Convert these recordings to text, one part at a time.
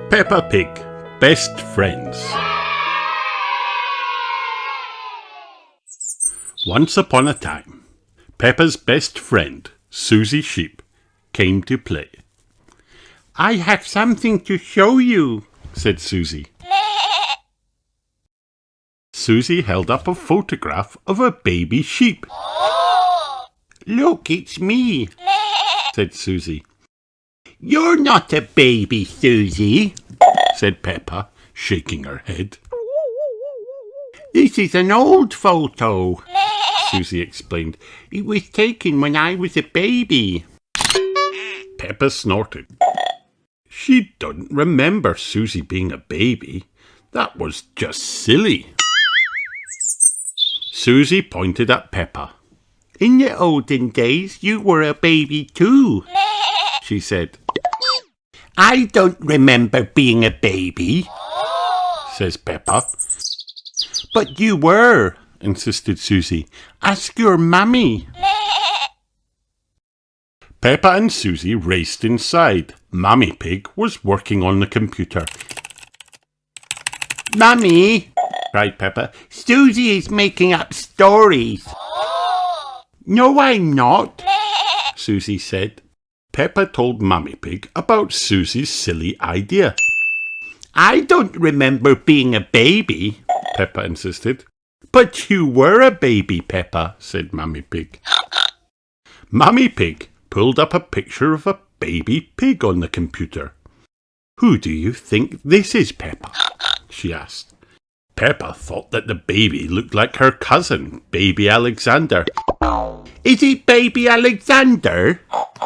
Peppa Pig, Best Friends. Once upon a time, Peppa's best friend, Suzy Sheep, came to play. "I have something to show you," said Suzy. Suzy held up a photograph of a baby sheep. "Look, it's me," said Suzy. "You're not a baby, Suzy," said Peppa, shaking her head. "This is an old photo," Suzy explained. "It was taken when I was a baby." Peppa snorted. She didn't remember Suzy being a baby. That was just silly. Suzy pointed at Peppa. "In the olden days, you were a baby too," she said. "I don't remember being a baby," says Peppa. "But you were," insisted Suzy. "Ask your mummy." Peppa and Suzy raced inside. Mummy Pig was working on the computer. "Mummy," cried Peppa, "Suzy is making up stories." "No, I'm not," Suzy said. Peppa told Mummy Pig about Suzy's silly idea. "I don't remember being a baby," Peppa insisted. "But you were a baby, Peppa," said Mummy Pig. Mummy Pig pulled up a picture of a baby pig on the computer. "Who do you think this is, Peppa?" she asked. Peppa thought that the baby looked like her cousin, Baby Alexander. "Is it Baby Alexander?"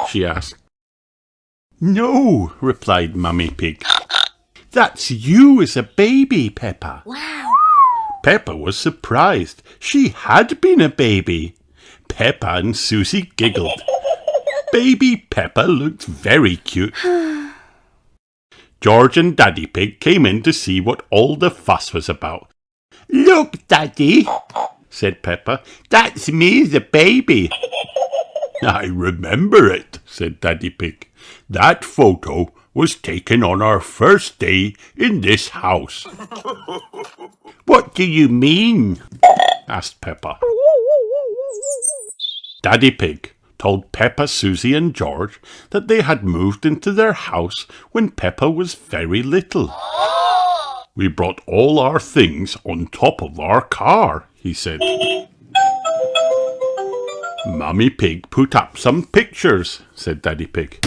she asked. "No," replied Mummy Pig. "That's you as a baby, Peppa." Wow. Peppa was surprised. She had been a baby. Peppa and Suzy giggled. Baby Peppa looked very cute. George and Daddy Pig came in to see what all the fuss was about. "Look, Daddy," said Peppa, "that's me as a baby." "I remember it," said Daddy Pig. "That photo was taken on our first day in this house." "What do you mean?" asked Peppa. Daddy Pig told Peppa, Suzy and George that they had moved into their house when Peppa was very little. "We brought all our things on top of our car," he said. "Mummy Pig put up some pictures," said Daddy Pig.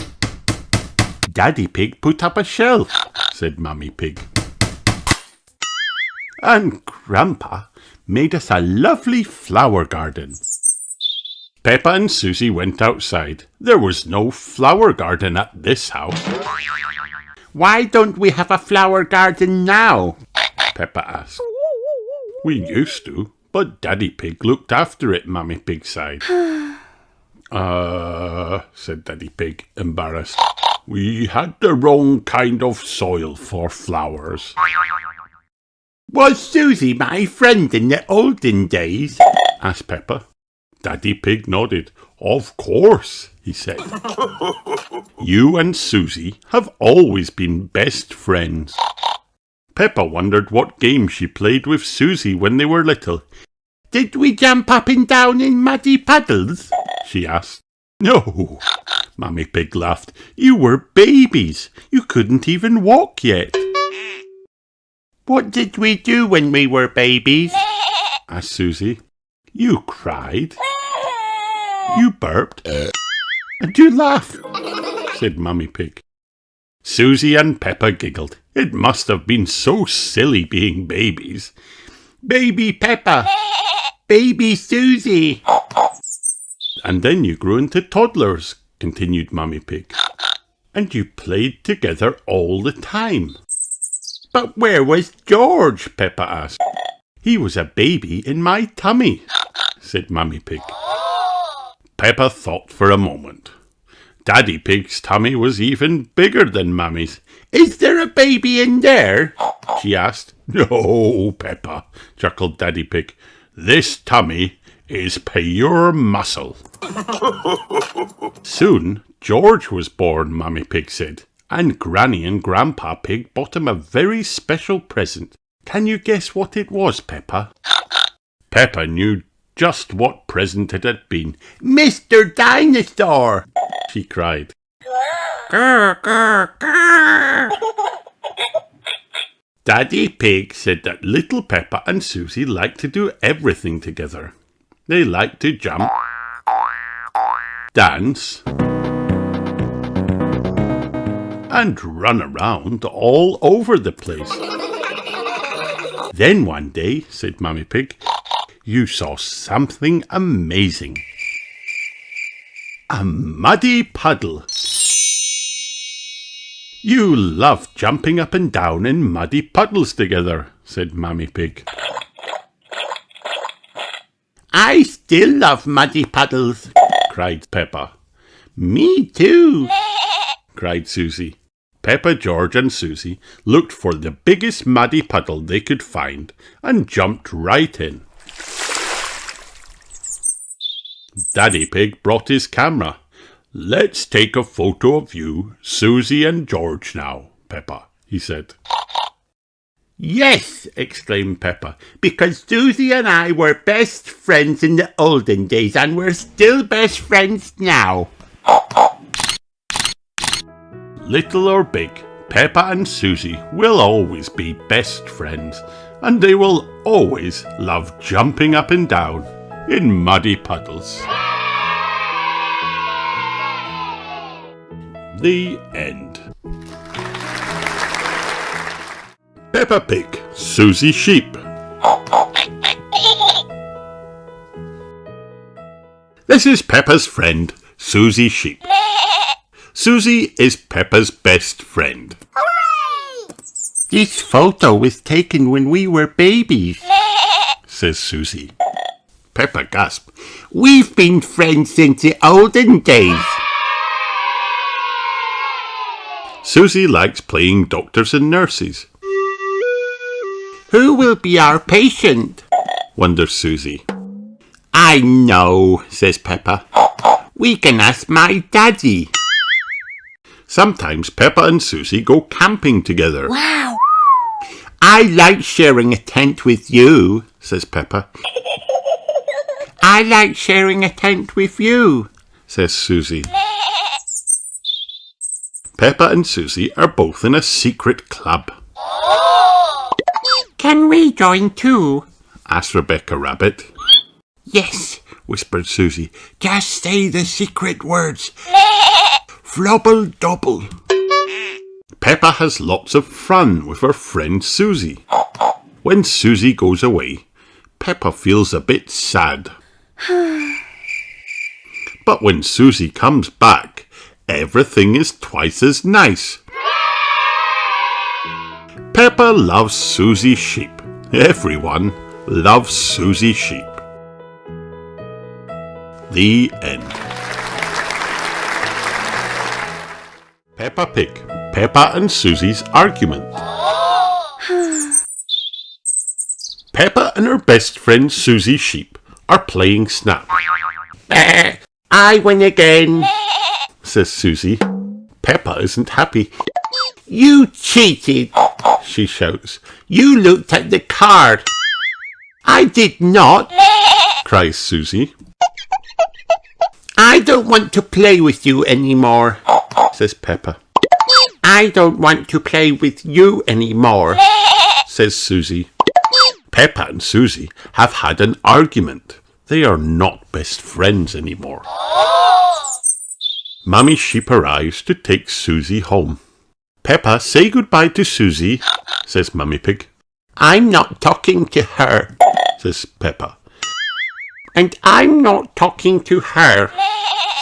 "Daddy Pig put up a shelf," said Mummy Pig. "And Grandpa made us a lovely flower garden." Peppa and Suzy went outside. There was no flower garden at this house. "Why don't we have a flower garden now?" Peppa asked. "We used to, but Daddy Pig looked after it," Mummy Pig sighed. Said Daddy Pig, embarrassed. "We had the wrong kind of soil for flowers." "Was Suzy my friend in the olden days?" asked Peppa. Daddy Pig nodded. "Of course," he said. "You and Suzy have always been best friends." Peppa wondered what game she played with Suzy when they were little. "Did we jump up and down in muddy puddles?" she asked. "No," Mummy Pig laughed. "You were babies. You couldn't even walk yet." "What did we do when we were babies?" asked Suzy. "You cried. You burped. And you laughed," said Mummy Pig. Suzy and Peppa giggled. It must have been so silly being babies. "Baby Peppa! Baby Suzy!" "And then you grew into toddlers," continued Mummy Pig. "And you played together all the time." "But where was George?" Peppa asked. "He was a baby in my tummy," said Mummy Pig. Peppa thought for a moment. Daddy Pig's tummy was even bigger than Mummy's. "Is there a baby in there?" she asked. "No, Peppa," chuckled Daddy Pig. "This tummy is pure muscle." Soon George was born, Mummy Pig said, and Granny and Grandpa Pig bought him a very special present. Can you guess what it was, Peppa? Peppa knew just what present it had been. "Mr. Dinosaur!" she cried. "Grr, grr, grr." Daddy Pig said that little Peppa and Suzy liked to do everything together. They liked to jump, dance, and run around all over the place. Then one day, said Mummy Pig, you saw something amazing. A muddy puddle. You love jumping up and down in muddy puddles together, said Mummy Pig. I still love muddy puddles, cried Peppa. Me too, cried Suzy. Peppa, George and Suzy looked for the biggest muddy puddle they could find and jumped right in. Daddy Pig brought his camera. Let's take a photo of you, Suzy and George now, Peppa, he said. Yes, exclaimed Peppa, because Suzy and I were best friends in the olden days and we're still best friends now. Little or big, Peppa and Suzy will always be best friends, and they will always love jumping up and down in muddy puddles. The end. Peppa Pig, Suzy Sheep. This is Peppa's friend, Suzy Sheep. Suzy is Peppa's best friend. Hooray! This photo was taken when we were babies, says Suzy. Peppa gasped. We've been friends since the olden days. Suzy likes playing doctors and nurses. Who will be our patient? Wonders Suzy. I know, says Peppa. We can ask my daddy. Sometimes Peppa and Suzy go camping together. Wow! I like sharing a tent with you, says Peppa. I like sharing a tent with you, says Suzy. Peppa and Suzy are both in a secret club. Can we join too? Asked Rebecca Rabbit. Yes, whispered Suzy. Just say the secret words. Flobble dobble. Peppa has lots of fun with her friend Suzy. When Suzy goes away, Peppa feels a bit sad. But when Suzy comes back, everything is twice as nice. Peppa loves Suzy Sheep. Everyone loves Suzy Sheep. The end. Peppa Pig, Peppa and Suzy's argument. Peppa and her best friend Suzy Sheep are playing Snap. I win again, says Suzy. Peppa isn't happy. You cheated, she shouts. You looked at the card. I did not, cries Suzy. I don't want to play with you anymore, says Peppa. I don't want to play with you anymore, says Suzy. Peppa and Suzy have had an argument. They are not best friends anymore. Mummy Sheep arrives to take Suzy home. Peppa, say goodbye to Suzy, says Mummy Pig. I'm not talking to her, says Peppa. And I'm not talking to her,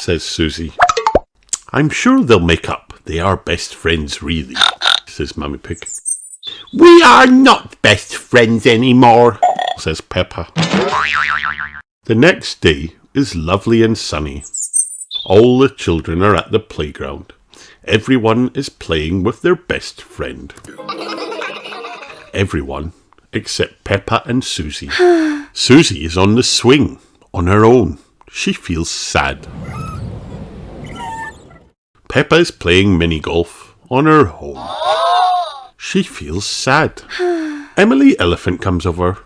says Suzy. I'm sure they'll make up. They are best friends, really, says Mummy Pig. We are not best friends anymore, says Peppa. The next day is lovely and sunny. All the children are at the playground. Everyone is playing with their best friend. Everyone except Peppa and Suzy. Suzy is on the swing, on her own. She feels sad. Peppa is playing mini golf on her home. She feels sad. Emily Elephant comes over.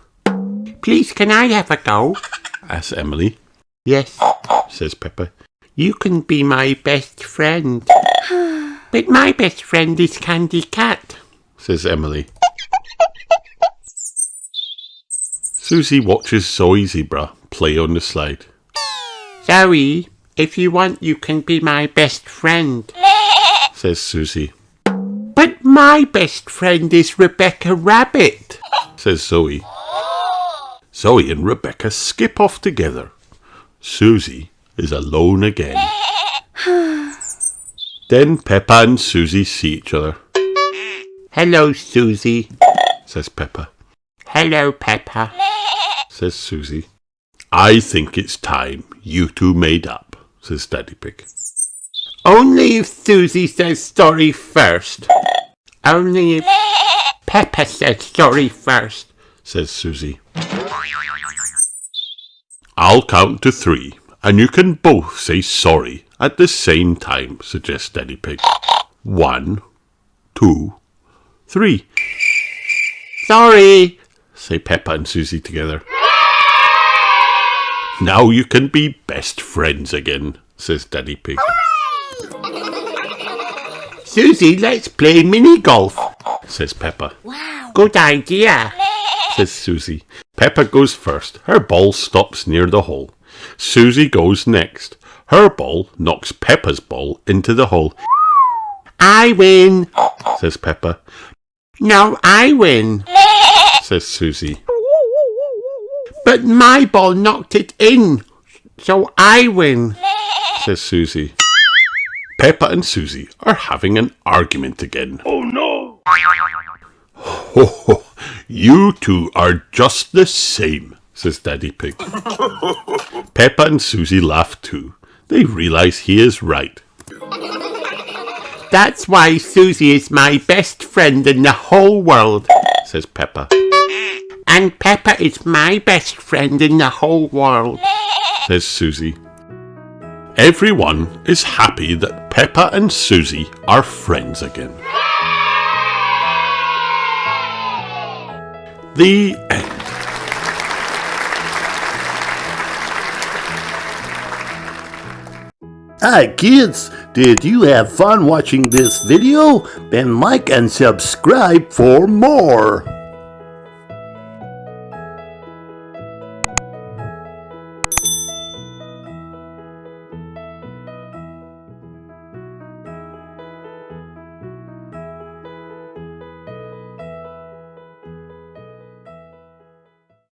Please, can I have a go? Asks Emily. Yes, Says Peppa. you can be my best friend. But my best friend is Candy Cat, says Emily. Suzy watches Zoe Zebra play on the slide. Zoe, if you want, you can be my best friend, Says Suzy. but my best friend is Rebecca Rabbit. Says Zoe. Zoe and Rebecca skip off together. Suzy is alone again. Then Peppa and Suzy see each other. Hello, Suzy. Says Peppa. Hello, Peppa. Says Suzy. I think it's time you two made up, says Daddy Pig. Only if Suzy says sorry first. Only if Peppa says sorry first, says Suzy. I'll count to 3, and you can both say sorry at the same time, suggests Daddy Pig. 1, 2, 3. Sorry, Say Peppa and Suzy together. Now you can be best friends again, says Daddy Pig. Suzy, let's play mini golf. Says Peppa. Good idea. Says Suzy. Peppa goes first. Her ball stops near the hole. Suzy goes next. Her ball knocks Peppa's ball into the hole. I win. Says Peppa. No, I win. Says Suzy. But my ball knocked it in, so I win. Says Suzy. Peppa and Suzy are having an argument again. Oh no! Ho ho! You two are just the same, says Daddy Pig. Peppa and Suzy laugh too. They realise he is right. That's why Suzy is my best friend in the whole world, Says Peppa. and Peppa is my best friend in the whole world. Says Suzy. Everyone is happy that Peppa and Suzy are friends again. The end. Hi kids, did you have fun watching this video? Then like and subscribe for more.